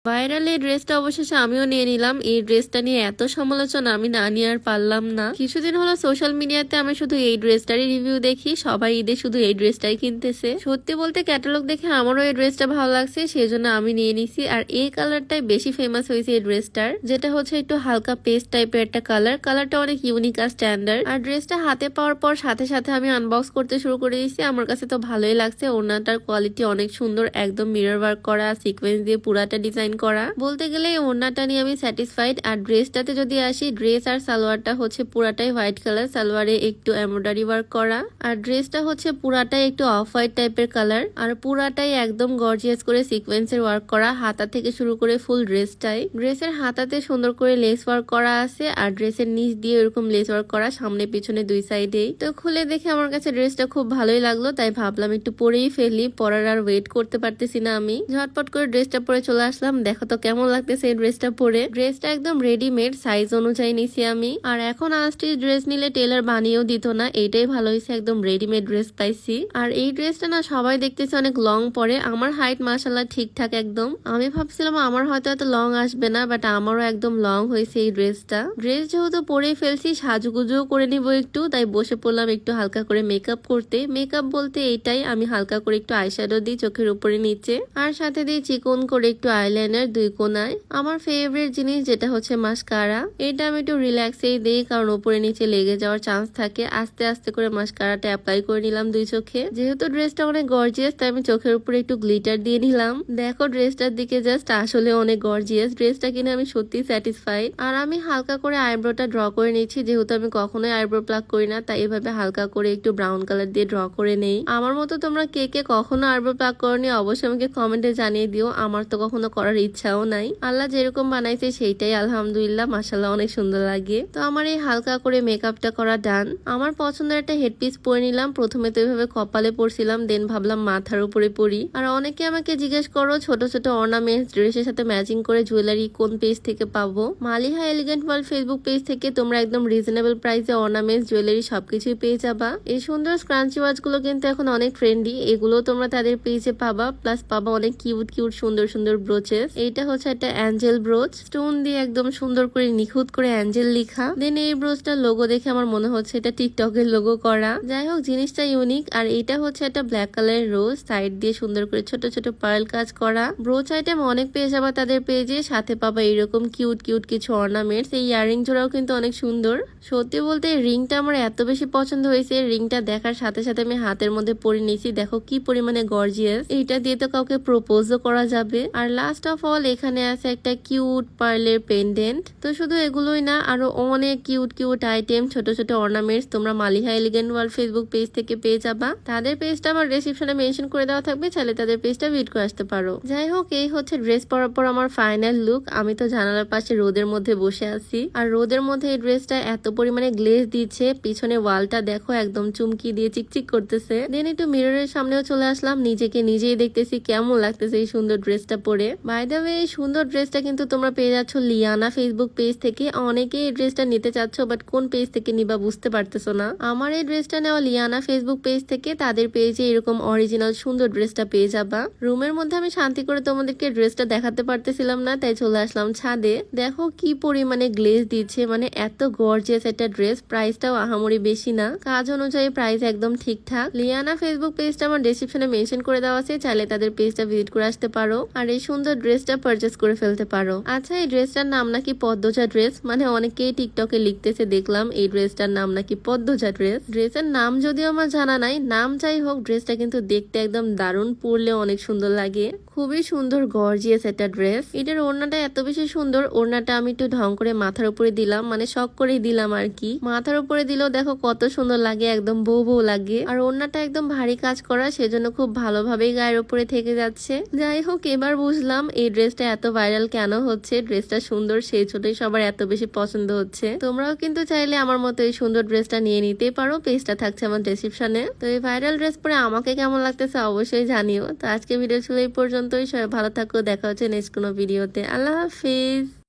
Viral এই ড্রেসটা অবশেষে আমিও নিয়ে নিলাম। এই ড্রেসটা নিয়ে এত সমালোচনা আমি না নিয়ে আর পারলাম না। কিছুদিন হলো সোশ্যাল মিডিয়াতে আমি শুধু এই ড্রেসটারই রিভিউ দেখি, সবাই ঈদে শুধু এই ড্রেসটাই কিনতেছে। সত্যি বলতে ক্যাটালগ দেখে আমারও এই ড্রেসটা ভালো লাগছে, সেই জন্য আমি নিয়ে নিছি। আর এই কালারটাই বেশি ফেমাস হয়েছে এই ড্রেসটার, যেটা হচ্ছে একটু হালকা পেস্ট টাইপের একটা কালার। কালারটা অনেক ইউনিক আর স্ট্যান্ডার্ড। আর ড্রেসটা হাতে পাওয়ার পর সাথে সাথে আমি আনবক্স করতে শুরু করে দিয়েছি। আমার কাছে তো ভালোই লাগছে। ওড়নাটার কোয়ালিটি অনেক সুন্দর, একদম মিরর ওয়ার্ক করা, সিকোয়েন্স দিয়ে পুরাটা ডিজাইন করা। বলতে গেলে এই ওড়নাটা নিয়ে আমি স্যাটিসফাইড। আর ড্রেসটাতে যদি আসি, ড্রেস আর সালোয়ারটা হচ্ছে পুরাটাই হোয়াইট কালার, সালোয়ারে একটু এমব্রয়ডারি ওয়ার্ক করা। আর ড্রেসটা হচ্ছে পুরাটাই একটু অফ হোয়াইট টাইপের কালার, আর পুরাটাই একদম গর্জিয়াস করে সিকোয়েন্সের ওয়ার্ক করা, হাতা থেকে শুরু করে ফুল ড্রেসটাই। ড্রেসের হাতাতে সুন্দর করে লেস ওয়ার্ক করা আছে, আর ড্রেসের নিচ দিয়ে এরকম লেস ওয়ার্ক করা, সামনে পিছনে দুই সাইডেই। তো খুলে দেখে আমার কাছে ড্রেসটা খুব ভালোই লাগলো, তাই ভাবলাম একটু পরেই ফেলি। পরার আর ওয়েট করতে পারতেছি না আমি, ঝটপট করে ড্রেসটা পরে চলে আসলাম। দেখো তো কেমন লাগতেছে এই ড্রেসটা পরে। ড্রেসটা একদম রেডিমেড, সাইজ অনুযায়ী নিছি আমি। আর এখন আজটি ড্রেস নিলে টেলার বানিয়েও দিত না, এইটাই ভালো হয়েছে, একদম রেডিমেড ড্রেস পাইছি। আর এই ড্রেসটা না সবাই দেখতেছে অনেক লং পরে, আমার হাইট মাশাআল্লাহ ঠিকঠাক একদম। আমি ভাবছিলাম আমার হয়তো এত লং আসবে না, বাট আমারও একদম লং হয়েছে এই ড্রেসটা। ড্রেস যেহেতু পরেই ফেলছি, সাজুগুজুও করে নিব একটু, তাই বসে পড়লাম একটু হালকা করে মেকআপ করতে। মেকআপ বলতে এইটাই, আমি হালকা করে একটু আইশ্যাডো দিই চোখের উপরে নিচে, আর সাথে দিই চিকন করে একটু আইলাইনার দুই কোনায়। আমার ফেভারিট জিনিস যেটা হচ্ছে মাস্কারা, এটা আমি একটু রিল্যাক্সেই দিই, কারণ উপরে নিচে লেগে যাওয়ার চান্স থাকে। আস্তে আস্তে করে মাস্কারাটা অ্যাপ্লাই করে নিলাম দুই চোখে। যেহেতু ড্রেসটা অনেক গর্জিয়াস, তাই আমি চোখের উপরে একটু গ্লিটার দিয়ে নিলাম। দেখো ড্রেসটার দিকে জাস্ট, আসলে অনেক গর্জিয়াস। ড্রেসটা কিনে আমি সত্যি স্যাটিসফাইড। আর আমি হালকা করে আইব্রোটা ড্র করে নিচ্ছি, যেহেতু আমি কখনোই আইব্রো প্লাক করি না, তাই এভাবে হালকা করে একটু ব্রাউন কালার দিয়ে ড্র করে নেই। আমার মতো তোমরা কে কে কখনো আইব্রো প্লাক করনি অবশ্যই আমাকে কমেন্টে জানিয়ে দিও। আমার তো কখনো করার ইচ্ছাও নাই। আল্লাহ যেরকম বানাইছে সেইটাই আলহামদুলিল্লাহ, মাশাআল্লাহ অনেক সুন্দর লাগে। তো আমার এই হালকা করে মেকআপটা করা ডান। আমার পছন্দের একটা হেডপিস পরে নিলাম। প্রথমে তো এভাবে কপালে পরছিলাম, দেন ভাবলাম মাথার উপরে পরি। আর অনেকে আমাকে জিজ্ঞেস করো ছোট ছোট অর্নামেন্টস ড্রেসের সাথে ম্যাচিং করে জুয়েলারি কোন পেজ থেকে পাবো। Maliha elegant world Facebook page থেকে তোমরা একদম রিজনেবল প্রাইসে অর্নামেন্টস জুয়েলারি সবকিছুই পেয়ে যাবা। এই সুন্দর স্ক্রাঞ্চি ওয়াচ গুলো কিন্তু এখন অনেক ট্রেন্ডি, এগুলো তোমরা তাদের পেজে পাবা। প্লাস পাবা অনেক কিউট কিউট সুন্দর সুন্দর ব্রোচেস। এইটা হচ্ছে একটা অ্যাঞ্জেল ব্রোচ, স্টোন দিয়ে একদম সুন্দর করে নিখুঁত করে অ্যাঞ্জেল লিখা। দেন এই ব্রোচটার লোগো দেখে আমার মনে হচ্ছে এটা টিকটকের লোগো করা। যাই হোক জিনিসটা ইউনিক। আর এইটা হচ্ছে একটা ব্ল্যাক কালারের রোজ, সাইড দিয়ে সুন্দর করে ছোট ছোট পার্ল কাজ করা। ব্রোচ আইটেম অনেক পেয়ে যাবা তাদের পেজে, সাথে পাবা এরকম কিউট কিউট কিছু অর্নামেন্টস। এই ইয়ারিং জোড়াও কিন্তু অনেক সুন্দর। সত্যি বলতে রিংটা আমার এত বেশি পছন্দ হয়েছে, রিংটা দেখার সাথে সাথে আমি হাতের মধ্যে পরে নিয়েছি। দেখো কি পরিমাণে গর্জিয়াস, এইটা দিয়ে তো কাউকে প্রপোজও করা যাবে। আর লাস্ট অফ অল এখানে আছে একটা কিউট পার্লের পেন্ডেন্ট। তো শুধু এগুলোই না, আরো অনেক কিউট কিউট আইটেম, ছোট ছোট অর্নামেন্টস তোমরা Maliha elegant world Facebook page থেকে পেয়ে যাবা। তাদের পেজটা আমার ডেসক্রিপশনে মেনশন করে দেওয়া থাকবে, চাইলে তাদের পেজটা ভিজিট করে আসতে পারো। যাই হোক এই হচ্ছে ড্রেস পরার পর আমার ফাইনাল লুক। আমি তো জানালার পাশে রোদের মধ্যে বসে আছি, আর রোদের মধ্যে এই ড্রেসটা এত পরিমাণে গ্লেজ দিচ্ছে। পিছনে ওয়ালটা দেখো একদম চুমকি দিয়ে চিকচিক করতেছে। দেন একটু মিররের সামনেও চলে আসলাম, নিজেকে নিজেই দেখতেছি কেমন লাগতেছে এই সুন্দর ড্রেসটা পরে। বাই দ্য ওয়ে এই সুন্দর ড্রেসটা কিন্তু তোমরা পেয়ে যাচ্ছ লিয়ানা ফেসবুক পেজ থেকে। অনেকে এই ড্রেসটা নিতে চাচ্ছ, বাট কোন পেজ থেকে নিবা বুঝতে পারতেছো না। আমার এই ড্রেসটা নেওয়া লিয়ানা ফেসবুক পেজ থেকে, তাদের পেজে এরকম অরিজিনাল সুন্দর ড্রেসটা পেয়ে যাবা। রুমের মধ্যে আমি শান্তি করে তোমাদেরকে ড্রেসটা দেখাতে পারতেছিলাম না, তাই চলে আসলাম ছাদে। দেখো কি পরিমাণে গ্লেজ দিচ্ছে, মানে এত গর্জিয়াস একটা ড্রেস। প্রাইসটাও আহামরি বেশি না, কাজ অনুযায়ী প্রাইস একদম ঠিকঠাক। লিয়ানা ফেসবুক পেজটা আমার ডেসক্রিপশনে মেনশন করে দেওয়া আছে, চাইলে তাদের পেজটা ভিজিট করে আসতে পারো, আর এই সুন্দর ড্রেসটা পারচেস করে ফেলতে পারো। আচ্ছা এই ড্রেসটার নাম নাকি পদ্মজা ড্রেস, মানে অনেকেই টিকটকে লিখতেছে দেখলাম এই ড্রেসটার নাম নাকি পদ্মজা ড্রেস। ড্রেসের নাম যদিও আমার জানা নাই, নাম যাই হোক ড্রেসটা কিন্তু দেখতে একদম দারুণ, পরলে অনেক সুন্দর লাগে। খুবই সুন্দর গর্জিয়াস একটা ড্রেস। এটার ওড়নাটা এত বেশি সুন্দর, ওড়নাটা আমি একটু ঢং করে মাথার উপরে দিলাম, মানে শখ করেই দিলাম আর কি। মাথার উপরে দিলেও দেখো কত সুন্দর লাগে, একদম বউ বউ লাগে। আর ওড়নাটা একদম ভারী কাজ করা, সেজন্য খুব ভালোভাবেই গায়ের উপরে থেকে যাচ্ছে। যাই হোক এবার বুঝলাম এই ড্রেসটা এত ভাইরাল কেন হচ্ছে। ড্রেসটা সুন্দর সেই জন্যই সবার এত বেশি পছন্দ হচ্ছে। তোমরাও কিন্তু চাইলে আমার মতো এই সুন্দর ড্রেসটা নিয়ে নিতেই পারো, পেজটা থাকছে আমার ডেসক্রিপশনে। তো এই ভাইরাল ড্রেস পরে আমাকে কেমন লাগতেছে অবশ্যই জানিও। তো আজকে ভিডিও ছিল এই পর্যন্তই, সবাই ভালো থাকো, দেখা হচ্ছে নেক্সট কোনো ভিডিওতে। আল্লাহ হাফিজ।